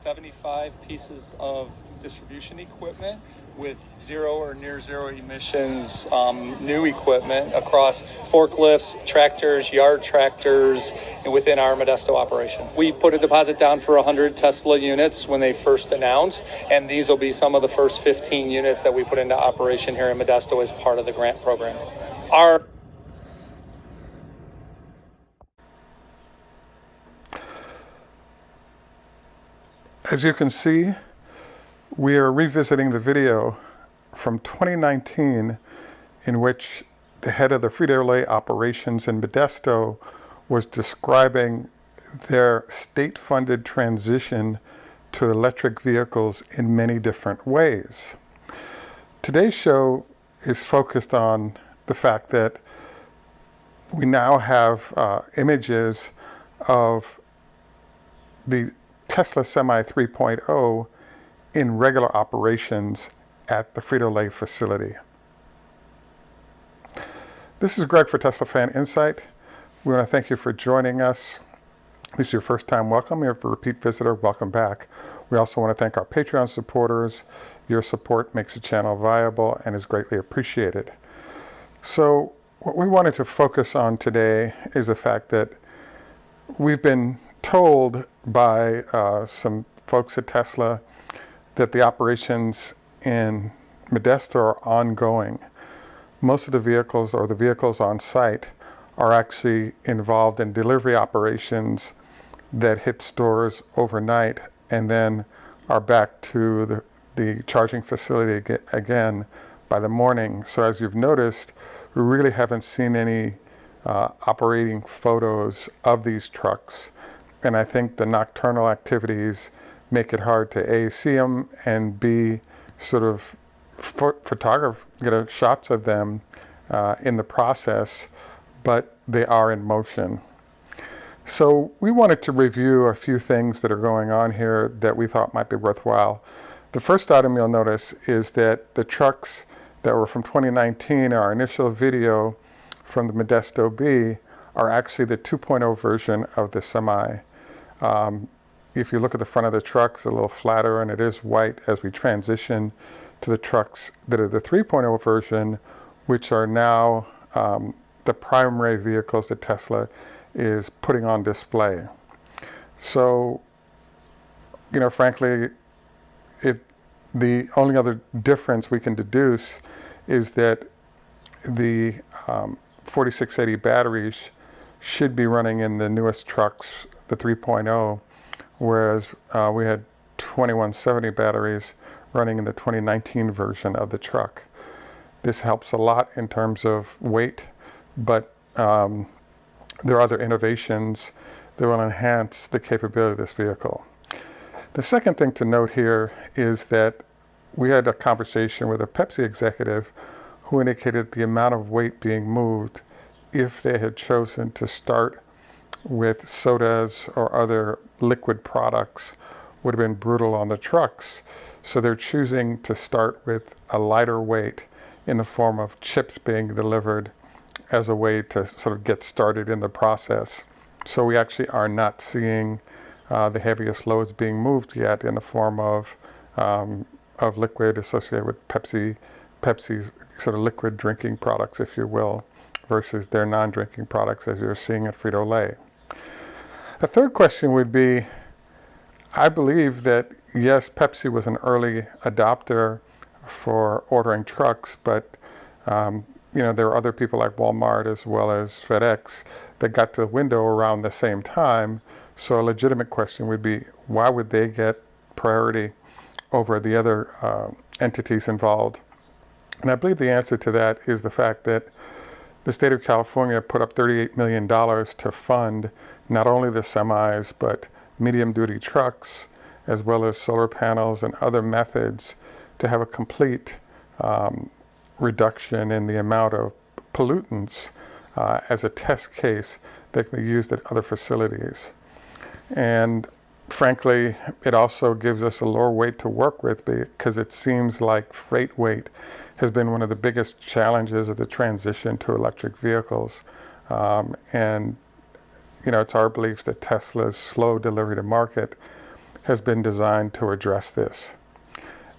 75 pieces of distribution equipment with zero or near zero emissions new equipment across forklifts, tractors, yard tractors, and within our Modesto operation. We put a deposit down for 100 Tesla units when they first announced, and these will be some of the first 15 units that we put into operation here in Modesto as part of the grant program. As you can see, we are revisiting the video from 2019 in which the head of the Frito operations in Modesto was describing their state-funded transition to electric vehicles in many different ways. Today's show is focused on the fact that we now have images of the Tesla Semi 3.0 in regular operations at the Frito facility. This is Greg for Teslafaninsight. We want to thank you for joining us. If this is your first time, welcome. If you're a repeat visitor, welcome back. We also want to thank our Patreon supporters. Your support makes the channel viable and is greatly appreciated. So what we wanted to focus on today is the fact that we've been told by some folks at Tesla that the operations in Modesto are ongoing. Most of the vehicles, or the vehicles on site, are actually involved in delivery operations that hit stores overnight and then are back to the charging facility again by the morning. So as you've noticed, we really haven't seen any operating photos of these trucks. And I think the nocturnal activities make it hard to A, see them, and B, sort of get shots of them in the process, but they are in motion. So we wanted to review a few things that are going on here that we thought might be worthwhile. The first item you'll notice is that the trucks that were from 2019, our initial video from the Modesto B, are actually the 2.0 version of the Semi. If you look at the front of the truck, it's a little flatter and it is white as we transition to the trucks that are the 3.0 version, which are now the primary vehicles that Tesla is putting on display. So, frankly, the only other difference we can deduce is that the 4680 batteries should be running in the newest trucks, the 3.0, whereas we had 2170 batteries running in the 2019 version of the truck. This helps a lot in terms of weight, but there are other innovations that will enhance the capability of this vehicle. The second thing to note here is that we had a conversation with a Pepsi executive who indicated the amount of weight being moved if they had chosen to start with sodas or other liquid products would have been brutal on the trucks. So they're choosing to start with a lighter weight in the form of chips being delivered as a way to sort of get started in the process. So we actually are not seeing the heaviest loads being moved yet in the form of liquid associated with Pepsi's sort of liquid drinking products, if you will, versus their non-drinking products as you're seeing at Frito-Lay. The third question would be, I believe that yes, Pepsi was an early adopter for ordering trucks, but there are other people like Walmart as well as FedEx that got to the window around the same time. So a legitimate question would be, why would they get priority over the other entities involved? And I believe the answer to that is the fact that the state of California put up $38 million to fund not only the semis, but medium-duty trucks, as well as solar panels and other methods to have a complete reduction in the amount of pollutants as a test case that can be used at other facilities. And frankly, it also gives us a lower weight to work with because it seems like freight weight has been one of the biggest challenges of the transition to electric vehicles. And it's our belief that Tesla's slow delivery to market has been designed to address this.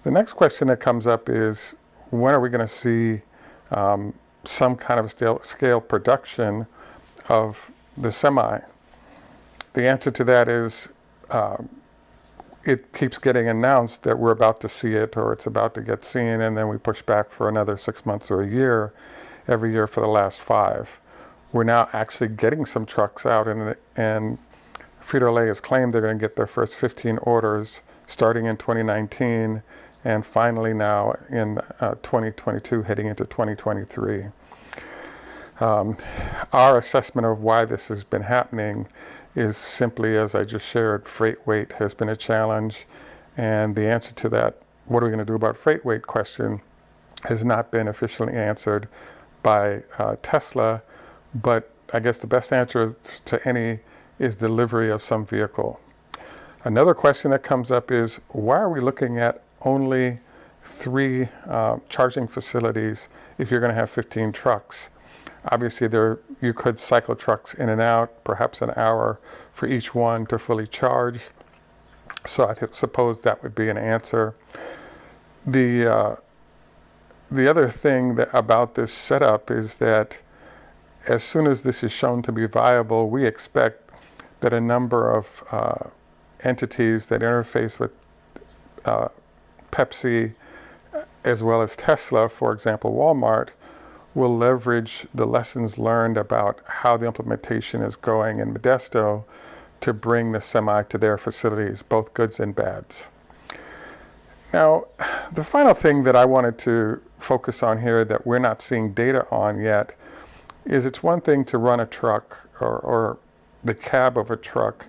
The next question that comes up is, when are we going to see some kind of scale production of the Semi? The answer to that is it keeps getting announced that we're about to see it, or it's about to get seen, and then we push back for another 6 months or a year, every year for the last 5. We're now actually getting some trucks out, and Frito has claimed they're going to get their first 15 orders starting in 2019, and finally now in 2022, heading into 2023. Our assessment of why this has been happening is simply, as I just shared, freight weight has been a challenge, and the answer to that, what are we going to do about freight weight question, has not been officially answered by Tesla, but I guess the best answer to any is delivery of some vehicle. Another question that comes up is, why are we looking at only 3 charging facilities if you're going to have 15 trucks? Obviously, you could cycle trucks in and out, perhaps an hour for each one to fully charge. So I suppose that would be an answer. The other thing about this setup is that as soon as this is shown to be viable, we expect that a number of entities that interface with Pepsi as well as Tesla, for example, Walmart, will leverage the lessons learned about how the implementation is going in Modesto to bring the Semi to their facilities, both goods and bads. Now, the final thing that I wanted to focus on here that we're not seeing data on yet is, it's one thing to run a truck or the cab of a truck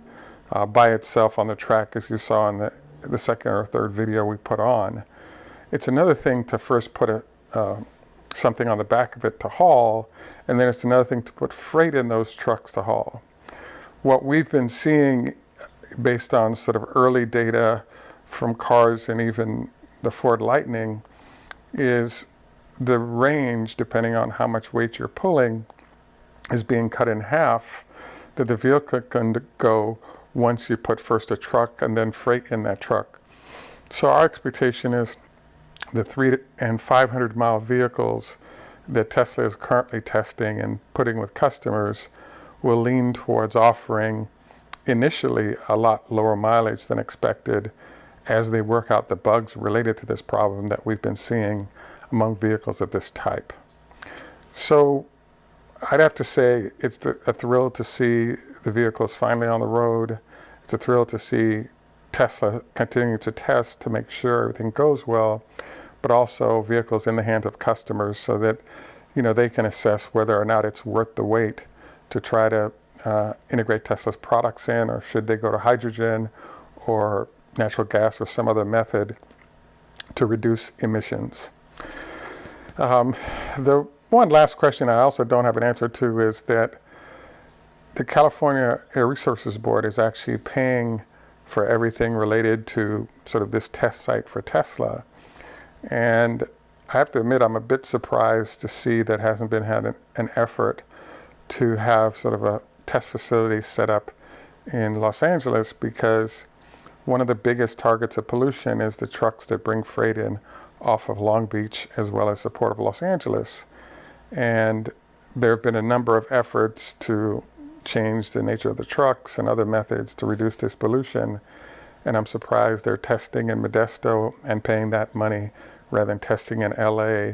by itself on the track, as you saw in the second or third video we put on. It's another thing to first put something on the back of it to haul, and then it's another thing to put freight in those trucks to haul. What we've been seeing, based on sort of early data from cars and even the Ford Lightning, is the range, depending on how much weight you're pulling, is being cut in half, that the vehicle can go once you put first a truck and then freight in that truck. So our expectation is the 300 and 500 mile vehicles that Tesla is currently testing and putting with customers will lean towards offering initially a lot lower mileage than expected as they work out the bugs related to this problem that we've been seeing among vehicles of this type. So I'd have to say it's a thrill to see the vehicles finally on the road. It's a thrill to see Tesla continuing to test to make sure everything goes well, but also vehicles in the hands of customers so that they can assess whether or not it's worth the wait to try to integrate Tesla's products in, or should they go to hydrogen or natural gas or some other method to reduce emissions. The one last question I also don't have an answer to is that the California Air Resources Board is actually paying for everything related to sort of this test site for Tesla. And I have to admit, I'm a bit surprised to see that hasn't been had an effort to have sort of a test facility set up in Los Angeles, because one of the biggest targets of pollution is the trucks that bring freight in off of Long Beach as well as the Port of Los Angeles. And there have been a number of efforts to change the nature of the trucks and other methods to reduce this pollution. And I'm surprised they're testing in Modesto and paying that money rather than testing in LA,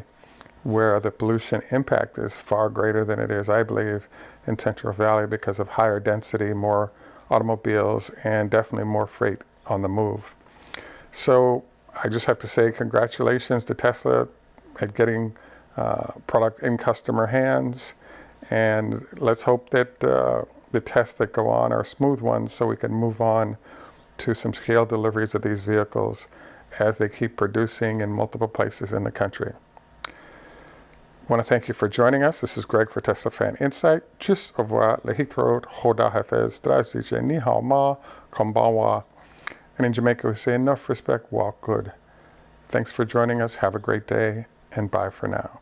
where the pollution impact is far greater than it is, I believe, in Central Valley because of higher density, more automobiles, and definitely more freight on the move. So I just have to say congratulations to Tesla at getting product in customer hands, and let's hope that the tests that go on are smooth ones so we can move on to some scale deliveries of these vehicles as they keep producing in multiple places in the country. I want to thank you for joining us. This is Greg for Teslafaninsight. Tschüss, au revoir, lehitrot, hoda hafez, drazije, ni hao ma, konbanwa. And in Jamaica we say enough respect, walk good. Thanks for joining us. Have a great day, and bye for now.